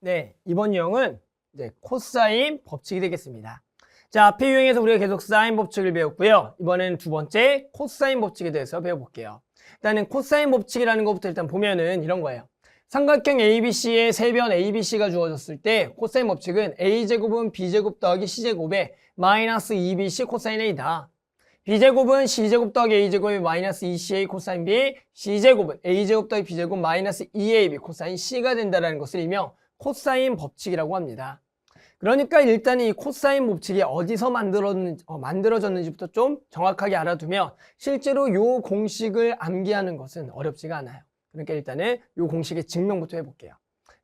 네, 이번 유형은 이제 코사인 법칙이 되겠습니다. 자, 앞의 유형에서 우리가 계속 사인 법칙을 배웠고요. 이번에는 두 번째 코사인 법칙에 대해서 배워볼게요. 일단은 코사인 법칙이라는 것부터 일단 보면은 이런 거예요. 삼각형 ABC의 세변 ABC가 주어졌을 때 코사인 법칙은 A제곱은 B제곱 더하기 C제곱에 마이너스 2BC 코사인 A다. B제곱은 C제곱 더하기 A제곱에 마이너스 2CA 코사인 B, C제곱은 A제곱 더하기 B제곱 마이너스 2AB 코사인 C가 된다는 것을 일명 코사인 법칙이라고 합니다. 그러니까 일단 이 코사인 법칙이 어디서 만들어졌는지부터 좀 정확하게 알아두면 실제로 이 공식을 암기하는 것은 어렵지가 않아요. 그러니까 일단은 이 공식의 증명부터 해볼게요.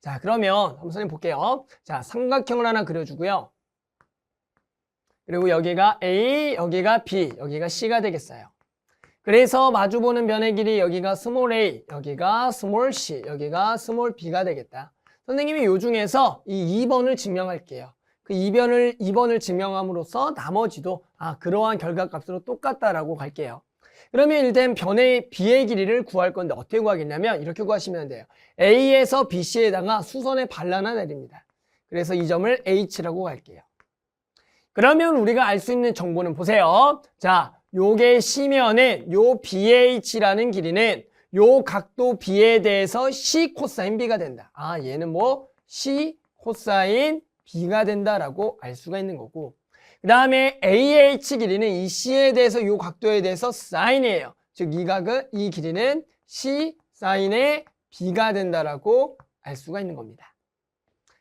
자, 그러면 한번 선생님 볼게요. 자, 삼각형을 하나 그려주고요. 그리고 여기가 A, 여기가 B, 여기가 C가 되겠어요. 그래서 마주보는 변의 길이 여기가 스몰 a, 여기가 스몰 c, 여기가 스몰 b가 되겠다. 선생님이 이 중에서 이 2번을 증명할게요. 그 2번을 증명함으로써 나머지도 그러한 결과값으로 똑같다라고 갈게요. 그러면 일단 변의 b의 길이를 구할 건데 어떻게 구하겠냐면 이렇게 구하시면 돼요. A에서 BC에다가 수선의 발 하나 내립니다. 그래서 이 점을 H라고 갈게요. 그러면 우리가 알 수 있는 정보는 보세요. 자, 요게 C면은 요 BH라는 길이는 요 각도 B에 대해서 C 코사인 B가 된다. 얘는 뭐 C 코사인 B가 된다라고 알 수가 있는 거고, 그 다음에 AH 길이는 이 C에 대해서 요 각도에 대해서 사인이에요. 즉 이 길이는 C 사인의 B가 된다라고 알 수가 있는 겁니다.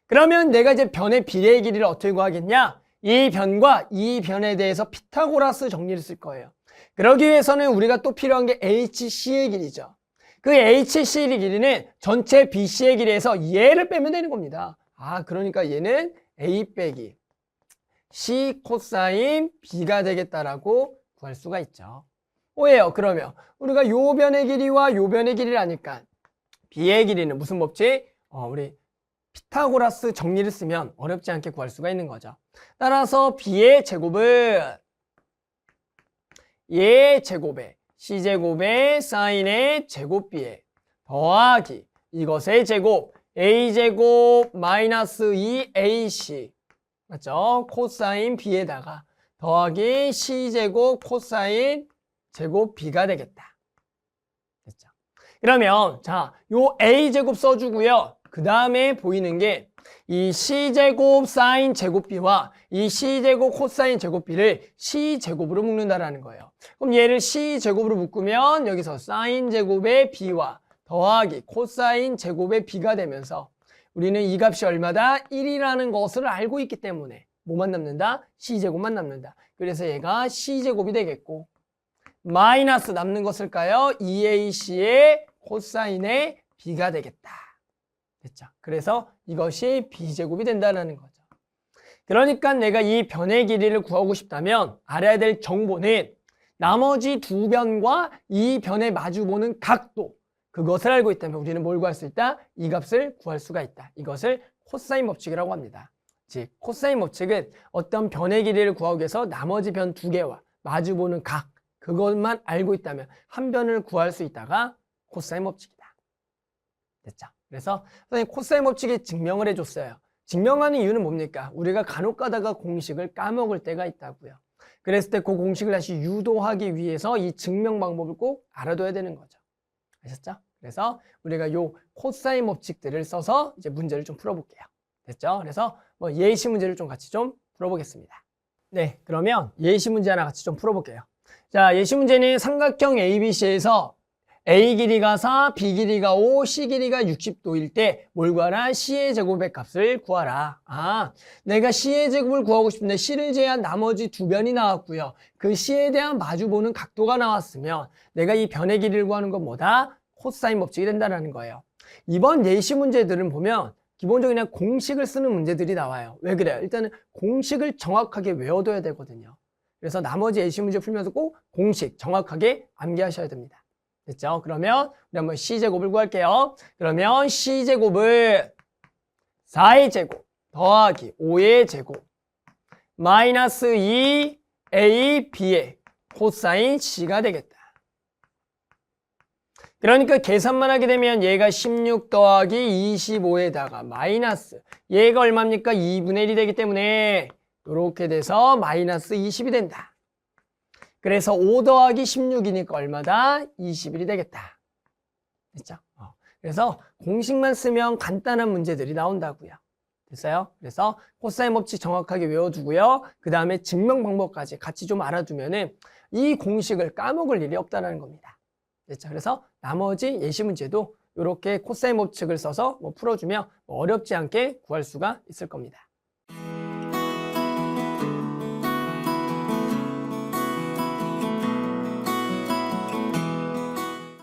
그러면 내가 이제 변의 비례의 길이를 어떻게 구하겠냐? 이 변과 이 변에 대해서 피타고라스 정리를 쓸 거예요. 그러기 위해서는 우리가 또 필요한 게 HC의 길이죠. 그 HC의 길이는 전체 BC의 길이에서 얘를 빼면 되는 겁니다. 그러니까 얘는 A 빼기 C 코사인 B가 되겠다라고 구할 수가 있죠. 오예요. 그러면 우리가 요 변의 길이와 요 변의 길이를 아니까 B의 길이는 무슨 법칙? 우리 피타고라스 정리를 쓰면 어렵지 않게 구할 수가 있는 거죠. 따라서 B의 제곱은 얘 제곱에 C제곱에 사인의 제곱 B에 더하기 이것의 제곱 A제곱 마이너스 2AC 맞죠? 코사인 B에다가 더하기 C제곱 코사인 제곱 B가 되겠다. 됐죠? 그러면 자, 요 A제곱 써주고요. 그 다음에 보이는 게 이 C제곱 사인 제곱 B와 이 C제곱 코사인 제곱 B를 C제곱으로 묶는다라는 거예요. 그럼 얘를 C제곱으로 묶으면 여기서 사인 제곱의 B와 더하기 코사인 제곱의 B가 되면서 우리는 이 값이 얼마다? 1이라는 것을 알고 있기 때문에 뭐만 남는다? C제곱만 남는다. 그래서 얘가 C제곱이 되겠고 마이너스 남는 것을까요? 2AC의 코사인의 B가 되겠다. 됐죠? 그래서 이것이 B제곱이 된다는 거죠. 그러니까 내가 이 변의 길이를 구하고 싶다면 알아야 될 정보는 나머지 두 변과 이 변에 마주보는 각도, 그것을 알고 있다면 우리는 뭘 구할 수 있다? 이 값을 구할 수가 있다. 이것을 코사인 법칙이라고 합니다. 즉 코사인 법칙은 어떤 변의 길이를 구하기 위해서 나머지 변 두 개와 마주보는 각, 그것만 알고 있다면 한 변을 구할 수 있다가 코사인 법칙이다. 됐죠? 그래서 선생님 코사인 법칙이 증명을 해줬어요. 증명하는 이유는 뭡니까? 우리가 간혹 가다가 공식을 까먹을 때가 있다고요. 그랬을 때 그 공식을 다시 유도하기 위해서 이 증명 방법을 꼭 알아둬야 되는 거죠. 아셨죠? 그래서 우리가 요 코사인 법칙들을 써서 이제 문제를 좀 풀어볼게요. 됐죠? 그래서 뭐 예시 문제를 좀 같이 좀 풀어보겠습니다. 네, 그러면 예시 문제 하나 같이 좀 풀어볼게요. 자, 예시 문제는 삼각형 ABC에서 A 길이가 4, B 길이가 5, C 길이가 60도일 때 뭘 구하라? C의 제곱의 값을 구하라. 내가 C의 제곱을 구하고 싶은데 C를 제외한 나머지 두 변이 나왔고요. 그 C에 대한 마주보는 각도가 나왔으면 내가 이 변의 길이를 구하는 건 뭐다? 코사인 법칙이 된다는 거예요. 이번 예시 문제들은 보면 기본적으로 그냥 공식을 쓰는 문제들이 나와요. 왜 그래요? 일단은 공식을 정확하게 외워둬야 되거든요. 그래서 나머지 예시 문제 풀면서 꼭 공식 정확하게 암기하셔야 됩니다. 됐죠? 그러면 우리 한번 C제곱을 구할게요. 그러면 C제곱을 4의 제곱 더하기 5의 제곱 마이너스 2A, B의 코사인 C가 되겠다. 그러니까 계산만 하게 되면 얘가 16 더하기 25에다가 마이너스 얘가 얼마입니까? 2분의 1이 되기 때문에 이렇게 돼서 마이너스 20이 된다. 그래서 5 더하기 16이니까 얼마다? 21이 되겠다. 됐죠? 그래서 공식만 쓰면 간단한 문제들이 나온다고요. 됐어요? 그래서 코사인 법칙 정확하게 외워두고요. 그 다음에 증명 방법까지 같이 좀 알아두면은 이 공식을 까먹을 일이 없다는 겁니다. 됐죠? 그래서 나머지 예시 문제도 이렇게 코사인 법칙을 써서 풀어주면 어렵지 않게 구할 수가 있을 겁니다.